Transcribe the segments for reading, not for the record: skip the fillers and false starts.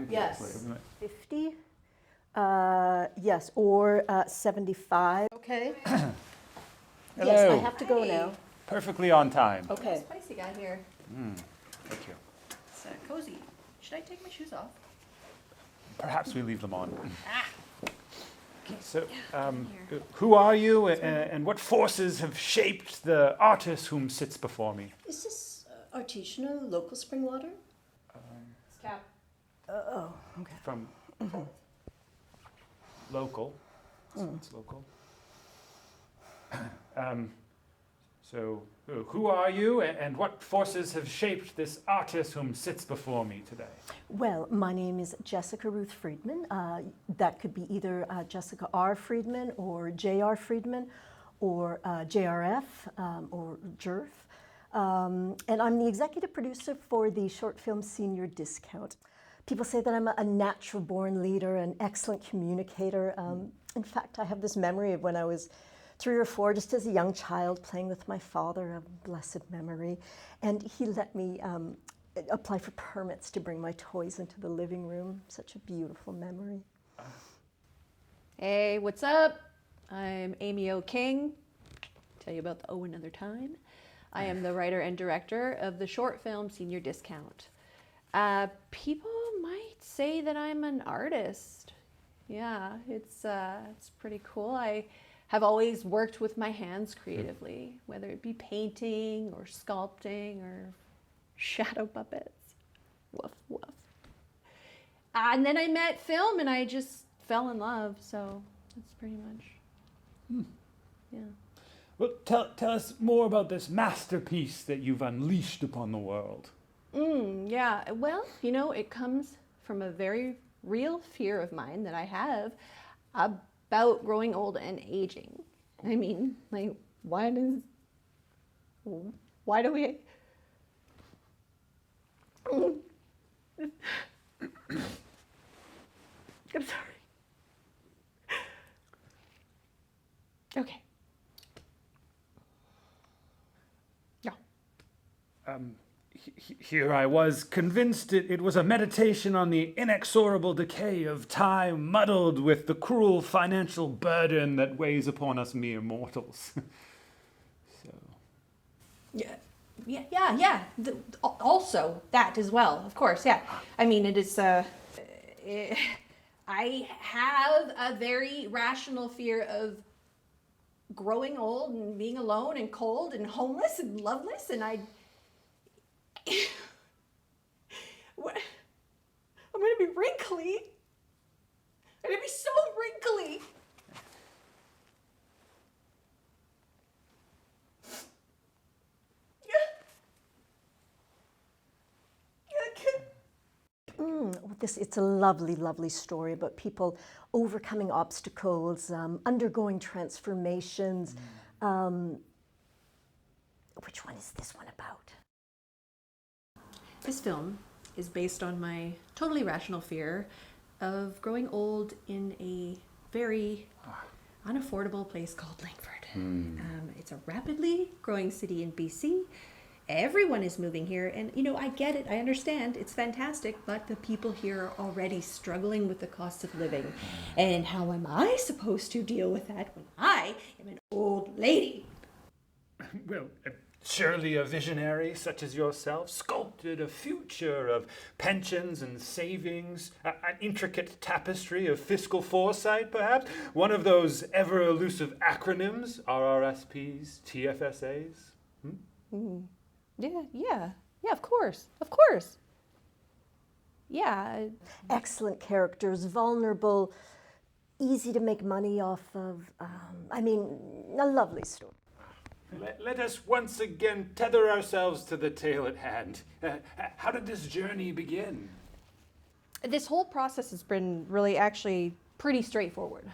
Yes. isn't it? 50? Yes, or 75. Okay. Yes, I Hello. have to go now. Perfectly on time. Okay. Spicy guy here. Thank you. It's cozy. Should I take my shoes off? Perhaps we leave them on. So, here. who are you, and what forces have shaped the artist whom sits before me? Is this artisanal local spring water? It's Cap. Oh, okay. From local. So it's local. So, who are you, and what forces have shaped this artist whom sits before me today? Well, my name is Jessica Ruth Freedman. That could be either Jessica R. Freedman or J.R. Freedman or JRF or JERF. And I'm the executive producer for the short film Senior Discount. People say that I'm a natural born leader, an excellent communicator. In fact, I have this memory of when I was 3 or 4, just as a young child, playing with my father, a blessed memory. And he let me apply for permits to bring my toys into the living room. Such a beautiful memory. Hey, what's up? I'm Amy O. King. Tell you about the O another time. I am the writer and director of the short film Senior Discount. People might say that I'm an artist. Yeah, it's pretty cool. I have always worked with my hands creatively, whether it be painting or sculpting or shadow puppets. Woof, woof. And then I met film and I just fell in love, so that's pretty much, yeah. Well, tell us more about this masterpiece that you've unleashed upon the world. Yeah, well, it comes from a very real fear of mine that I have about growing old and aging. I mean, like, why do we... I'm sorry. Okay. Yeah. Here I was, convinced it was a meditation on the inexorable decay of time, muddled with the cruel financial burden that weighs upon us mere mortals. So. Yeah. Also, that as well, of course, yeah. I mean, it is, I have a very rational fear of growing old and being alone and cold and homeless and loveless, and I'm gonna be wrinkly. I'm gonna be so wrinkly. It's a lovely, lovely story about people overcoming obstacles, undergoing transformations. Which one is this one about? This film is based on my totally rational fear of growing old in a very unaffordable place called Langford. It's a rapidly growing city in BC. Everyone is moving here, and I get it, I understand, it's fantastic, but the people here are already struggling with the cost of living. And how am I supposed to deal with that when I am an old lady? Well, surely a visionary such as yourself sculpted a future of pensions and savings, an intricate tapestry of fiscal foresight, perhaps? One of those ever-elusive acronyms, RRSPs, TFSAs? Yeah, of course. Yeah. Excellent characters, vulnerable, easy to make money off of. A lovely story. Let us once again tether ourselves to the tale at hand. How did this journey begin? This whole process has been really actually pretty straightforward.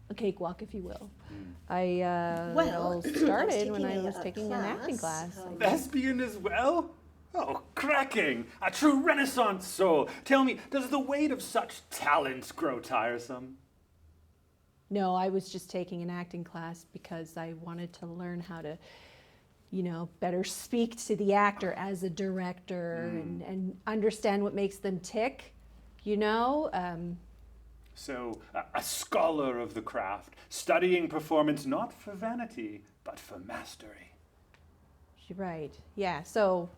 A cakewalk, if you will. I started when I was taking an acting class. Lesbian as well? Oh, cracking! A true Renaissance soul. Tell me, does the weight of such talent grow tiresome? No, I was just taking an acting class because I wanted to learn how to, better speak to the actor as a director and understand what makes them tick. you know. So, a scholar of the craft, studying performance not for vanity, but for mastery. Right. Yeah. So,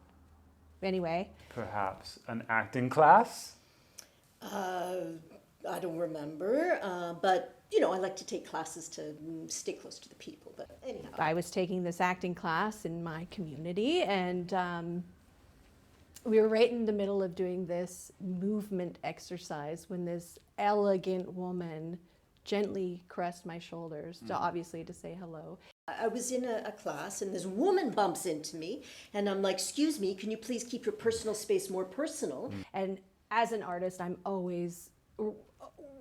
anyway. Perhaps an acting class? I don't remember, but you know, I like to take classes to stay close to the people. But anyhow, I was taking this acting class in my community, and we were right in the middle of doing this movement exercise when this elegant woman gently caressed my shoulders, obviously to say hello. I was in a class and this woman bumps into me and I'm like, excuse me, can you please keep your personal space more personal? And as an artist, I'm always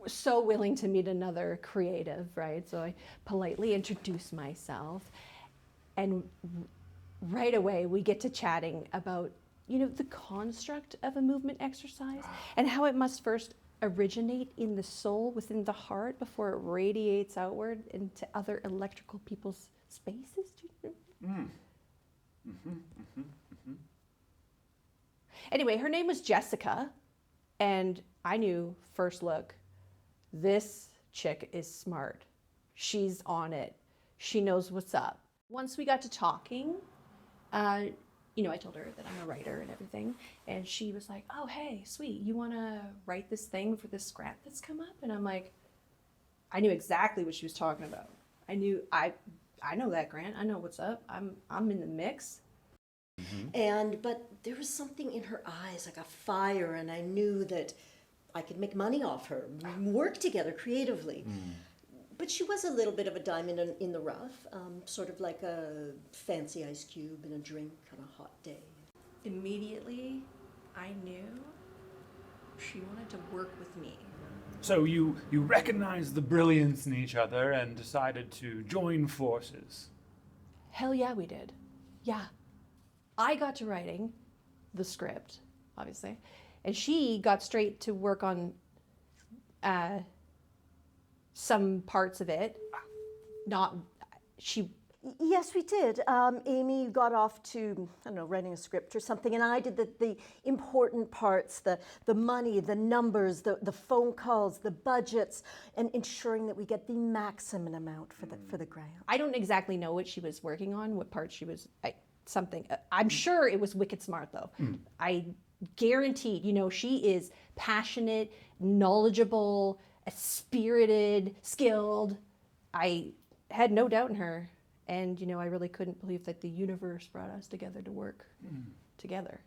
so willing to meet another creative, right? So I politely introduce myself, and right away we get to chatting about, you know, the construct of a movement exercise and how it must first originate in the soul, within the heart, before it radiates outward into other electrical people's spaces. Anyway, her name was Jessica, and I knew first look, this chick is smart. She's on it. She knows what's up. Once we got to talking, you know, I told her that I'm a writer and everything, and she was like, oh, hey, sweet, you want to write this thing for this scrap that's come up? And I'm like, I knew exactly what she was talking about. I know that, Grant. I know what's up. I'm in the mix. But there was something in her eyes, like a fire, and I knew that I could make money off her, work together creatively. But she was a little bit of a diamond in the rough, sort of like a fancy ice cube in a drink on a hot day. Immediately, I knew she wanted to work with me. So you recognized the brilliance in each other and decided to join forces. Hell yeah, we did. Yeah. I got to writing the script, obviously, and she got straight to work on some parts of it. Yes, we did. Amy got off to, I don't know, writing a script or something, and I did the important parts, the money, the numbers, the phone calls, the budgets, and ensuring that we get the maximum amount for the grant. I don't exactly know what she was working on, what part she was, I'm sure it was wicked smart though. I guaranteed, you know, she is passionate, knowledgeable, spirited, skilled. I had no doubt in her. And, you know, I really couldn't believe that the universe brought us together to work together.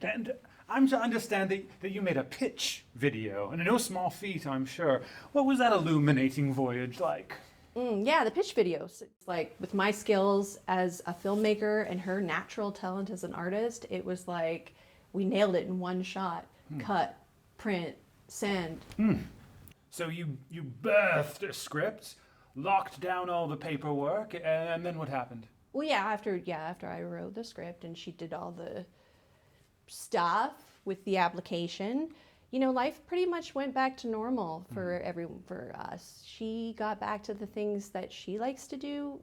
And I'm to understand that you made a pitch video, and no small feat, I'm sure. What was that illuminating voyage like? Yeah, the pitch videos. It's like, with my skills as a filmmaker and her natural talent as an artist, it was like we nailed it in one shot. Cut, print, send. So you birthed a script, locked down all the paperwork, and then what happened? Well, after I wrote the script and she did all the stuff with the application, you know, life pretty much went back to normal for us. She got back to the things that she likes to do,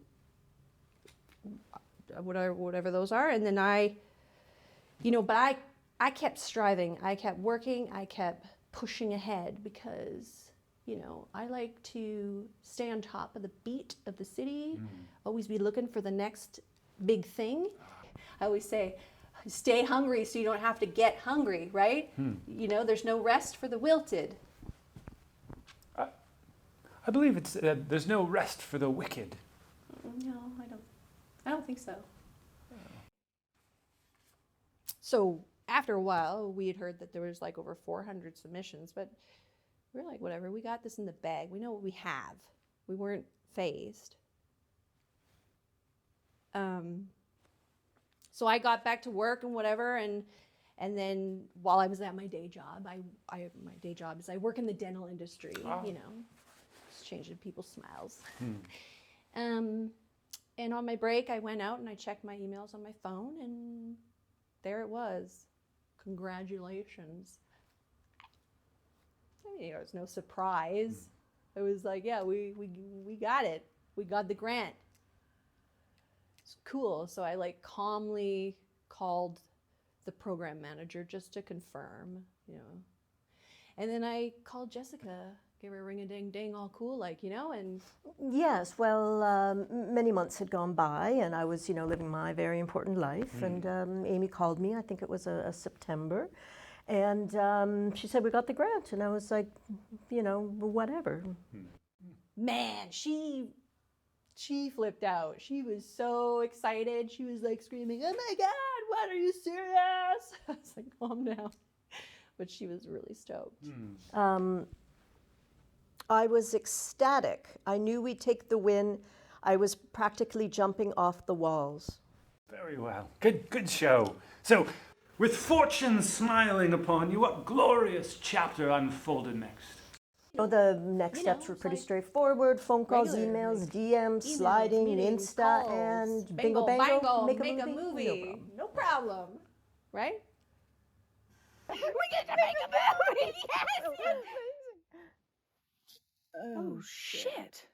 whatever those are, and then but I kept striving, I kept working, I kept pushing ahead because, you know, I like to stay on top of the beat of the city, always be looking for the next big thing. I always say, stay hungry so you don't have to get hungry, right? You know, there's no rest for the wilted. I believe it's there's no rest for the wicked. No, I don't think so. So after a while, we had heard that there was like over 400 submissions, but we were like, whatever, we got this in the bag. We know what we have. We weren't fazed. So I got back to work and whatever, and then while I was at my day job, my day job is I work in the dental industry, you know, just changing people's smiles. And on my break, I went out and I checked my emails on my phone, and there it was. Congratulations. I mean, it was no surprise. It was like, yeah, we got it. We got the grant. It's cool. So I like calmly called the program manager just to confirm, you know. And then I called Jessica, gave her a ring-a-ding-ding, all cool, like, and Yes, well, many months had gone by, and I was, living my very important life. And Amy called me. I think it was a September, and she said we got the grant, and I was like, whatever. man, she flipped out. She was so excited. She was like screaming, "Oh my God, what, are you serious?" I was like, calm down. But she was really stoked. I was ecstatic. I knew we'd take the win. I was practically jumping off the walls. Very well. Good show. So, with fortune smiling upon you, what glorious chapter unfolded next? The next steps were it's pretty like straightforward. Phone calls, regular, emails, like DMs, sliding, meetings, Insta, calls, and bingo, bingo, bango, bango, make make a a movie. movie. No problem. No problem. Right? We get to make a movie! Yes! Oh, shit.